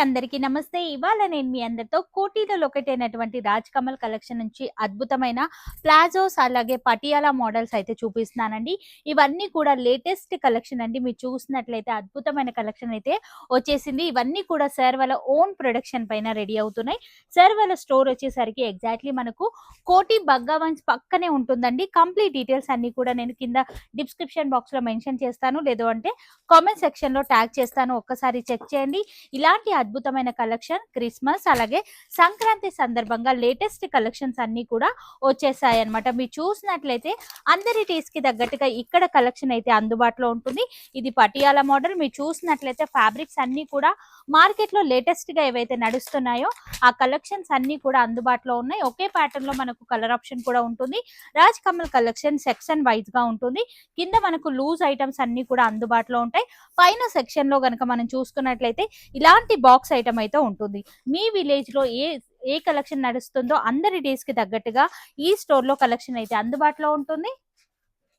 అందరికీ నమస్తే. ఇవాళ నేను మీ అందరితో కోటిలో లొకేటైనటువంటి రాజ్ కమల్ కలెక్షన్ నుంచి అద్భుతమైన ప్లాజోస్ అలాగే పటియాలా మోడల్స్ అయితే చూపిస్తున్నానండి. ఇవన్నీ కూడా లేటెస్ట్ కలెక్షన్ అండి. మీరు చూసినట్లయితే అద్భుతమైన కలెక్షన్ అయితే వచ్చేసింది. ఇవన్నీ కూడా సార్ వాళ్ళ ఓన్ ప్రొడక్షన్ పైన రెడీ అవుతున్నాయి. సార్ వాళ్ళ స్టోర్ వచ్చేసరికి ఎగ్జాక్ట్లీ మనకు కోటి బగ్గావన్స్ పక్కనే ఉంటుందండి. కంప్లీట్ డీటెయిల్స్ అన్ని కూడా నేను కింద డిస్క్రిప్షన్ బాక్స్ లో మెన్షన్ చేస్తాను, లేదు అంటే కామెంట్ సెక్షన్ లో ట్యాగ్ చేస్తాను. ఒక్కసారి చెక్ చేయండి. ఇలాంటి అద్భుతమైన కలెక్షన్ క్రిస్మస్ అలాగే సంక్రాంతి సందర్భంగా లేటెస్ట్ కలెక్షన్స్ అన్ని కూడా వచ్చేసాయి అనమాట. మీరు చూసినట్లయితే అందరి టేస్ట్ కి తగ్గట్టుగా ఇక్కడ కలెక్షన్ అయితే అందుబాటులో ఉంటుంది. ఇది పటియాలా మోడల్. మీరు చూసినట్లయితే ఫ్యాబ్రిక్స్ అన్ని కూడా మార్కెట్ లో లేటెస్ట్ గా ఏవైతే నడుస్తున్నాయో ఆ కలెక్షన్స్ అన్ని కూడా అందుబాటులో ఉన్నాయి. ఒకే ప్యాటర్న్ లో మనకు కలర్ ఆప్షన్ కూడా ఉంటుంది. Raj Kamal collection section wise గా ఉంటుంది. కింద మనకు లూజ్ ఐటమ్స్ అన్ని కూడా అందుబాటులో ఉంటాయి. పైన సెక్షన్ లో గనక మనం చూసుకున్నట్లయితే ఇలాంటి బాక్స్ ఐటమ్ అయితే ఉంటుంది. మీ విలేజ్ లో ఏ కలెక్షన్ నడుస్తుందో అందరి డేస్ కి తగ్గట్టుగా ఈ స్టోర్ లో కలెక్షన్ అయితే అందుబాటులో ఉంటుంది.